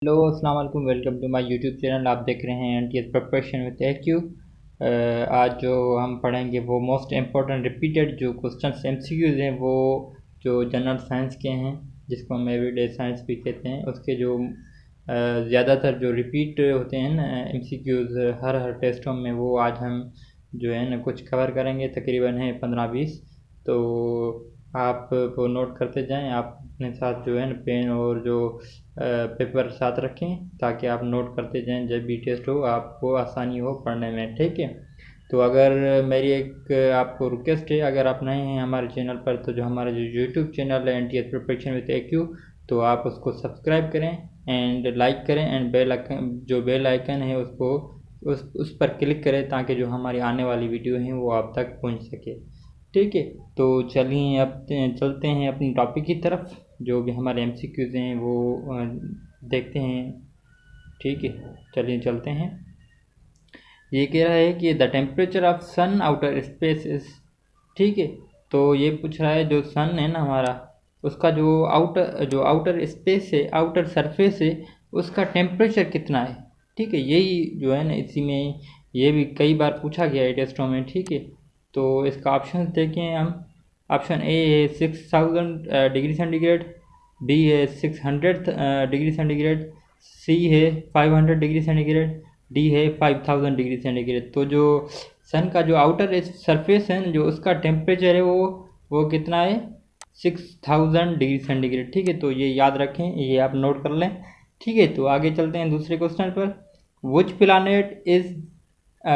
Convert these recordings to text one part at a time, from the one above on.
Hello अस्सलाम वालेकुम, welcome to my YouTube channel. आप देख रहे हैं एनटीएस प्रिपरेशन विद एक्यू। आज जो हम पढ़ेंगे वो मोस्ट इम्पोर्टेंट रिपीटेड जो क्वेश्चंस एमसीक्यूज़ हैं, वो जो जनरल साइंस के हैं, जिसको हम एवरीडे साइंस भी कहते हैं, उसके जो ज़्यादातर जो रिपीट होते हैं ना एमसीक्यूज़ हर टेस्टों में, वो आज हम जो है ना कुछ कवर करेंगे। तकरीबन है 15-20। तो आप वो नोट करते जाएं। आप अपने साथ जो है ना पेन और जो पेपर साथ रखें, ताकि आप नोट करते जाएं। जब भी टेस्ट हो आपको आसानी हो पढ़ने में, ठीक है। तो अगर मेरी एक आपको रिक्वेस्ट है, अगर आप नए हैं हमारे चैनल पर, तो जो हमारा जो यूट्यूब चैनल है एनटीएस प्रिपरेशन विद एक्यू, तो आप उसको सब्सक्राइब करें एंड लाइक करें एंड बेल आइकन है उसको उस पर क्लिक करें, ताकि जो हमारी आने वाली वीडियो हैं वो आप तक पहुंच सके, ठीक है। तो चलिए अब चलते हैं अपनी टॉपिक की तरफ। जो भी हमारे एमसीक्यूज़ हैं वो देखते हैं, ठीक है। चलिए चलते हैं। ये कह रहा है कि the temperature of sun outer space is, ठीक है। तो ये पूछ रहा है जो सन है ना हमारा, उसका जो आउटर स्पेस है, आउटर सरफेस है, उसका टेम्परेचर कितना है, ठीक है। यही जो है ना इसी में ये भी कई बार पूछा गया है टेस्टों में, ठीक है। तो इसका ऑप्शन देखें हम। ऑप्शन ए है 6000 डिग्री सेंटीग्रेड, बी है 600 डिग्री सेंटीग्रेड, सी है 500 डिग्री सेंटीग्रेड, डी है 5000 डिग्री सेंटीग्रेड। तो जो सन का जो आउटर सरफेस है ना, जो उसका टेम्परेचर है वो कितना है, 6000 डिग्री सेंटीग्रेड, ठीक है। तो ये याद रखें, ये आप नोट कर लें, ठीक है। तो आगे चलते हैं दूसरे क्वेश्चन पर। Which planet is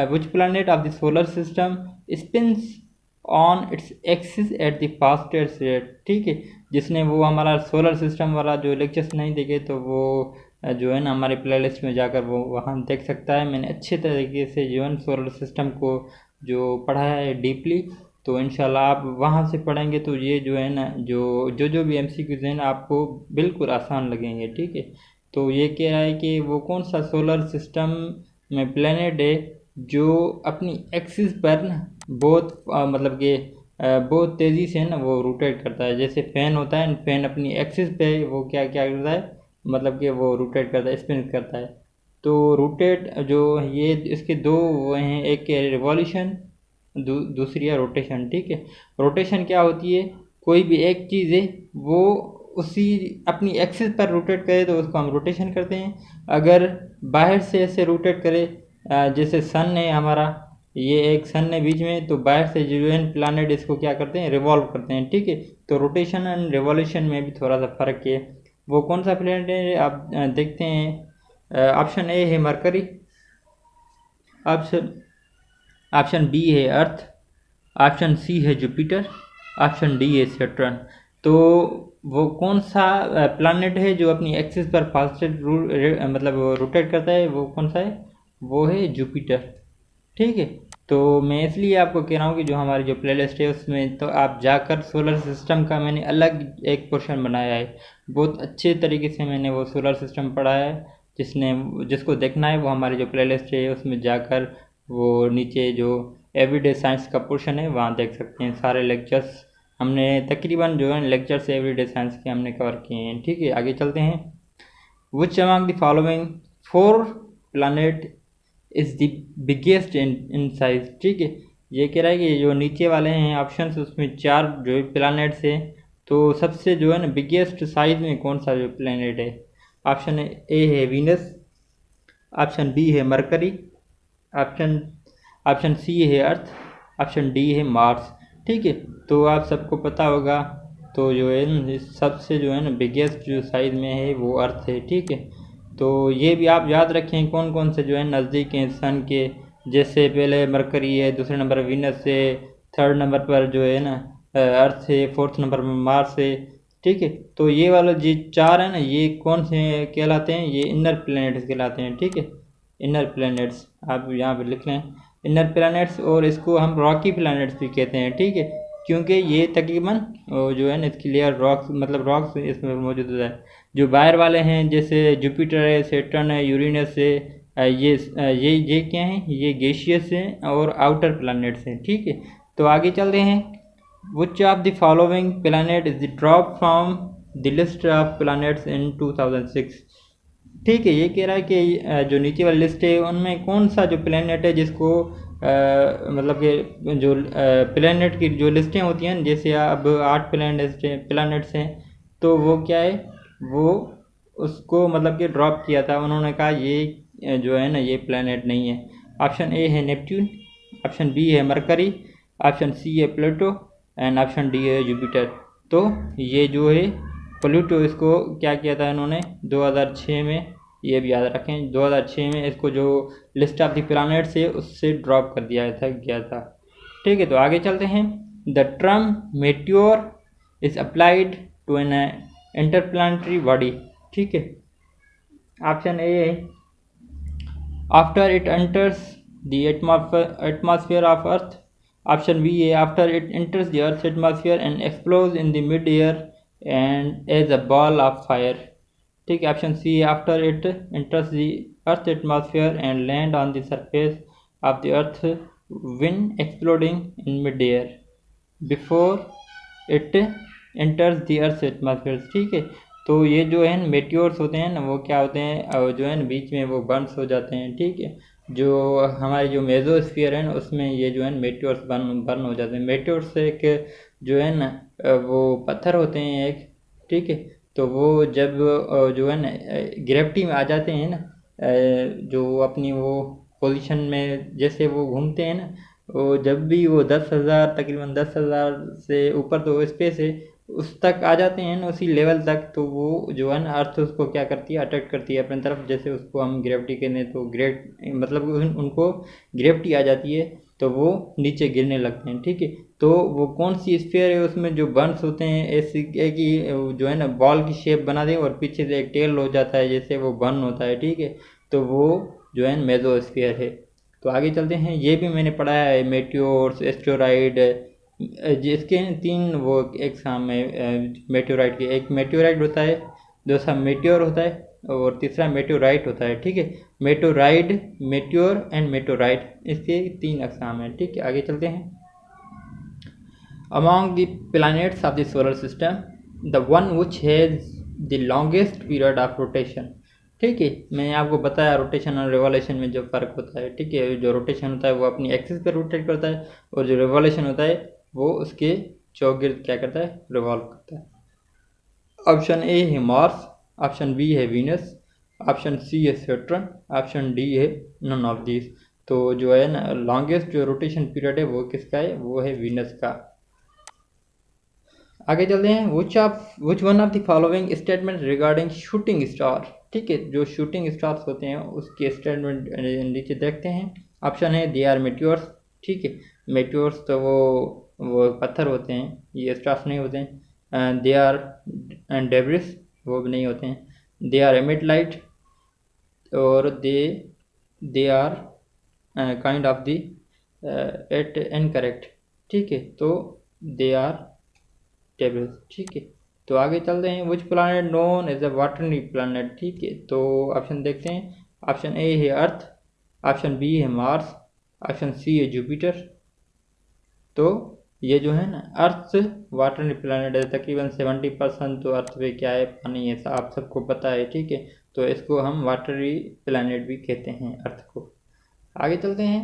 which planet of the solar system spins on its axis at the fastest rate, ठीक है। जिसने वो हमारा सोलर सिस्टम वाला जो लेक्चर्स नहीं देखे, तो वो जो है ना हमारे प्लेलिस्ट में जाकर वो वहाँ देख सकता है। मैंने अच्छे तरीके से जो है सोलर सिस्टम को जो पढ़ाया है डीपली। तो इंशाल्लाह आप वहाँ से पढ़ेंगे तो ये जो है ना जो भी एमसीक्यूज़ हैं ना, आपको बिल्कुल आसान लगेंगे, ठीक है। तो ये कह रहा है कि वो कौन सा सोलर सिस्टम में प्लेनेट है जो अपनी एक्सिस पर ना बहुत मतलब कि बहुत तेज़ी से ना वो रोटेट करता है। जैसे फ़ैन होता है, फ़ैन अपनी एक्सिस पे वो क्या क्या करता है, मतलब कि वो रोटेट करता है, स्पिन करता है। तो रोटेट जो ये इसके दो वो हैं, एक है रिवॉल्यूशन, दूसरी है रोटेशन, ठीक है। रोटेशन क्या होती है, कोई भी एक चीज़ है वो उसी अपनी एक्सिस पर रोटेट करे तो उसको हम रोटेशन करते हैं। अगर बाहर से ऐसे रोटेट करे, जैसे सन है हमारा, ये एक सन है बीच में, तो बाहर से जो है प्लानट इसको क्या करते हैं, रिवॉल्व करते हैं, ठीक है। तो रोटेशन एंड रिवॉल्यूशन में भी थोड़ा सा फर्क है। वो कौन सा प्लेनेट है आप देखते हैं। ऑप्शन ए है मरकरी, ऑप्शन ऑप्शन बी है अर्थ, ऑप्शन सी है जुपिटर, ऑप्शन डी है सैटर्न। तो वो कौन सा प्लानट है जो अपनी एक्सिस पर फास्टेस्ट मतलब रोटेट करता है, वो कौन सा है, वो है जुपिटर, ठीक है। तो मैं इसलिए आपको कह रहा हूँ कि जो हमारी जो प्लेलिस्ट है उसमें तो आप जाकर सोलर सिस्टम का मैंने अलग एक पोर्शन बनाया है। बहुत अच्छे तरीके से मैंने वो सोलर सिस्टम पढ़ाया है। जिसको देखना है वो हमारी जो प्लेलिस्ट है उसमें जाकर वो नीचे जो एवरीडे साइंस का पोर्शन है वहाँ देख सकते हैं। सारे लेक्चर्स हमने तकरीबन जो है लेक्चर्स एवरीडे साइंस के हमने कवर किए हैं, ठीक है। आगे चलते हैं। Which among the following four planet is the biggest in size, ठीक है। ये कह रहा है कि जो नीचे वाले हैं ऑप्शंस, उसमें चार जो प्लानट्स हैं, तो सबसे जो है ना बिगेस्ट साइज में कौन सा जो प्लानट है। ऑप्शन ए है वीनस, ऑप्शन बी है मरकरी, ऑप्शन ऑप्शन सी है अर्थ, ऑप्शन डी है मार्स, ठीक है। तो आप सबको पता होगा, तो जो है ना सबसे जो है ना बिगेस्ट जो साइज़ में है वो अर्थ है, ठीक है। तो ये भी आप याद रखें कौन कौन से जो है नज़दीक हैं सन के। जैसे पहले मरकरी है, दूसरे नंबर पर वीनस है, थर्ड नंबर पर जो है ना अर्थ है, फोर्थ नंबर पर मार्स है, ठीक है। तो ये वाला जो चार है ना, ये कौन से कहलाते हैं, ये इनर प्लैनेट्स कहलाते हैं, ठीक है। इनर प्लैनेट्स आप यहाँ पे लिख लें, इनर प्लैनेट्स। और इसको हम रॉकी प्लैनेट्स भी कहते हैं, ठीक है, क्योंकि ये तकरीबन जो है ना इसकी लेयर रॉक्स, मतलब रॉक्स इसमें मौजूद है। जो बाहर वाले हैं जैसे जुपिटर है, सैटर्न है, यूरेनस है, ये क्या हैं, ये गैसियस हैं और आउटर प्लैनेट्स हैं, ठीक है। तो आगे चलते हैं। Which of the following planet is the drop from the list of planets इन 2006, ठीक है, ये कह रहा है कि जो नीचे वाली लिस्ट है उनमें कौन सा जो प्लेनेट है जिसको मतलब कि जो प्लेनेट की जो लिस्टें होती हैं, जैसे अब 8 प्लैनेट्स हैं, तो वो क्या है, वो उसको मतलब कि ड्रॉप किया था। उन्होंने कहा ये जो है ना ये प्लेनेट नहीं है। ऑप्शन ए है नेपट्यून, ऑप्शन बी है मरकरी, ऑप्शन सी है प्लूटो एंड ऑप्शन डी है जुपिटर। तो ये जो है प्लूटो, इसको क्या किया था इन्होंने 2006 में, ये भी याद रखें 2006 में इसको जो लिस्ट ऑफ द प्लैनेट्स है उससे ड्रॉप कर दिया था गया था। ठीक है, तो आगे चलते हैं। The term meteor is applied to an interplanetary body. ठीक है, ऑप्शन ए है after it enters the atmosphere of Earth. Option B है after it enters the Earth's atmosphere and explodes in the mid-air and as a ball of fire. ठीक है, option C है after it enters the Earth's atmosphere and land on the surface of the Earth when exploding in mid-air before it enters the Earth's atmosphere। ठीक है, तो ये जो है meteors होते हैं ना, वो क्या होते हैं जो है ना बीच में वो बर्न्स हो जाते हैं। ठीक है, जो हमारे जो मेसोस्फीयर है ना उसमें ये जो है मेट्योर्स बर्न हो जाते हैं। मेट्योर्स एक जो है ना वो पत्थर होते हैं एक। ठीक है, तो वो जब जो है ना ग्रेविटी में आ जाते हैं ना, जो अपनी वो पोजीशन में जैसे वो घूमते हैं ना, वो जब भी वो 10,000 तकरीबन 10,000 से ऊपर तो स्पेस है उस तक आ जाते हैं ना, उसी लेवल तक, तो वो जो है ना अर्थ उसको क्या करती है, अट्रैक्ट करती है अपनी तरफ। जैसे उसको हम ग्रेविटी कहते हैं, तो मतलब उनको ग्रेविटी आ जाती है तो वो नीचे गिरने लगते हैं। ठीक है, तो वो कौन सी स्फीयर है उसमें जो बर्न्स होते हैं ऐसी है कि जो है ना बॉल की शेप बना दे और पीछे से एक टेल हो जाता है जैसे वो बर्न होता है। ठीक है, तो वो जो है मेसोस्फीयर है। तो आगे चलते हैं। ये भी मैंने पढ़ा है, मेट्योर्स, एस्टेरॉइड, जिसके 3 वो एग्जाम में मेट्योराइट के, एक मेट्योराइट होता है, दूसरा मेट्योर होता है और तीसरा मेट्योराइट होता है। ठीक है, मेट्योराइड, मेट्योर एंड मेट्योराइट, इसके 3 एग्जाम हैं। ठीक है, आगे चलते हैं। Among the planets of the solar system the one which has the longest period of rotation. ठीक है, मैंने आपको बताया रोटेशन और रिवॉल्यूशन में जो फ़र्क होता है। ठीक है, जो रोटेशन होता है वो अपनी एक्सिस पर रोटेट करता है और जो रिवॉल्यूशन होता है वो उसके चौगिर्द क्या करता है, रिवॉल्व करता है। ऑप्शन ए है मार्स, ऑप्शन बी है वीनस, ऑप्शन सी है सैटर्न, ऑप्शन डी है नन ऑफ दिस। तो जो है ना लॉन्गेस्ट जो रोटेशन पीरियड है वो किसका है, वो है वीनस का। आगे चलते हैं। Which one of the following statement regarding shooting star. ठीक है, जो शूटिंग स्टार्स होते हैं उसके स्टेटमेंट नीचे देखते हैं। ऑप्शन है दे आर मेट्योर्स। ठीक है, मेट्योर्स तो वो पत्थर होते हैं, ये स्टार्स नहीं होते हैं। दे आर डेब्रिस, वो भी नहीं होते हैं। दे आर एमिट लाइट और they are kind of the at incorrect. ठीक है, तो दे आर टेबल्स। ठीक है, तो आगे चलते हैं। Which planet known as a watery planet. ठीक है, तो ऑप्शन देखते हैं। ऑप्शन ए है अर्थ, ऑप्शन बी है मार्स, ऑप्शन सी है जुपिटर। तो ये जो है ना अर्थ वाटरनी प्लानट है, तकरीबन 70% तो अर्थ पे क्या है, पानी है, आप सबको पता है। ठीक है, तो इसको हम वाटरी प्लानट भी कहते हैं अर्थ को। आगे चलते हैं।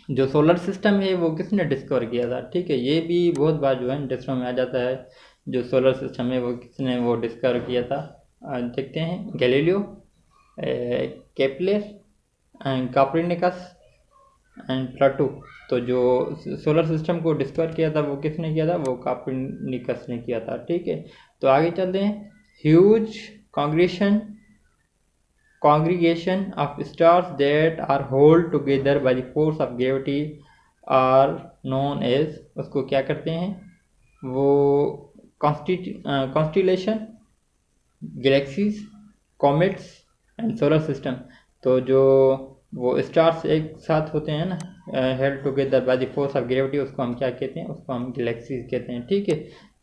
जो सोलर सिस्टम है वो किसने डिस्कवर किया था। ठीक है, ये भी बहुत बार जो है टेस्टों में आ जाता है। जो सोलर सिस्टम है वो किसने वो डिस्कवर किया था, देखते हैं। Galileo, Kepler, Copernicus and Plato. तो जो सोलर सिस्टम को डिस्कवर किया था वो किसने किया था, वो कोपरनिकस ने किया था। ठीक है, तो आगे चलते हैं। Huge congregation of stars that are held together by the force of gravity are known as, उसको क्या करते हैं, वो constellation, galaxies, comets and solar system. तो जो वो स्टार्स एक साथ होते हैं ना, held together by the force of gravity, उसको हम क्या कहते हैं, उसको हम गैलेक्सीज कहते हैं। ठीक है,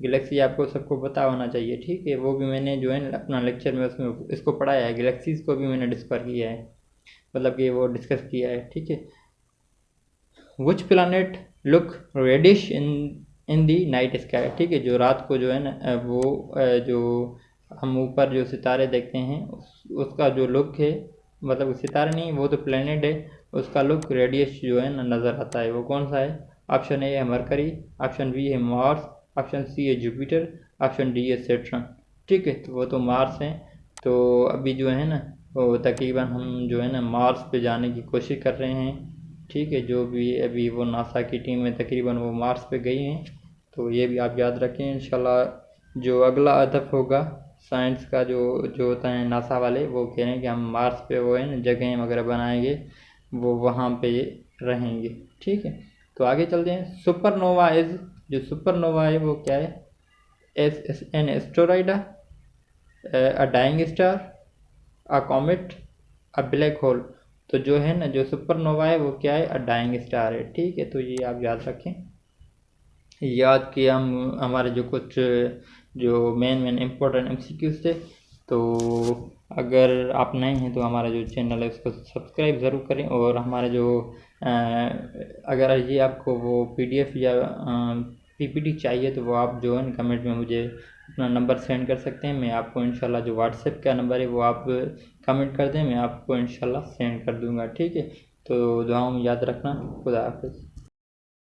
गैलेक्सी आपको सबको पता होना चाहिए। ठीक है, वो भी मैंने जो है अपना लेक्चर में उसमें इसको पढ़ाया है, गैलेक्सीज को भी मैंने डिस्कवर किया है, मतलब कि वो डिस्कस किया है। ठीक है, विच प्लानट लुक रेडिश इन दी नाइट स्काई। ठीक है, जो रात को जो है ना वो जो हम ऊपर जो सितारे देखते हैं उसका जो लुक है, मतलब सितारे नहीं, वो तो प्लेनेट है, उसका लुक रेडियस जो है ना नज़र आता है। वो कौन सा है? ऑप्शन ए है मरकरी, ऑप्शन बी है मार्स, ऑप्शन सी है जुपिटर, ऑप्शन डी है सैटर्न। ठीक है, तो वो तो मार्स है। तो अभी जो है ना वो तकरीबन हम जो है ना मार्स पे जाने की कोशिश कर रहे हैं। ठीक है, जो भी अभी वो नासा की टीम में तकरीबन वो मार्स पे गई हैं। तो ये भी आप याद रखें। इंशाल्लाह जो अगला हदफ होगा साइंस का, जो जो होता है नासा वाले, वो कह रहे हैं कि हम मार्स पे वो है ना जगह वगैरह बनाएंगे, वो वहाँ पे रहेंगे। ठीक है, तो आगे चलते हैं। सुपरनोवा इज, जो सुपरनोवा है वो क्या है? As an asteroid, a dying star, a comet, a black hole. तो जो है ना जो सुपरनोवा है वो क्या है? अ डाइंग स्टार है। ठीक है, तो ये आप याद रखें। याद किया हम हमारे जो कुछ जो मेन इम्पोर्टेंट एमसीक्यूज थे। तो अगर आप नए हैं तो हमारा जो चैनल है उसको सब्सक्राइब ज़रूर करें। और हमारे जो अगर ये आपको वो पीडीएफ या पीपीटी चाहिए तो वो आप जो है ना कमेंट में मुझे अपना नंबर सेंड कर सकते हैं। मैं आपको इंशाल्लाह जो व्हाट्सएप का नंबर है वो आप कमेंट कर दें, मैं आपको इंशाल्लाह सेंड कर दूंगा। ठीक है, तो दुआओं में याद रखना। खुदा हाफिज़।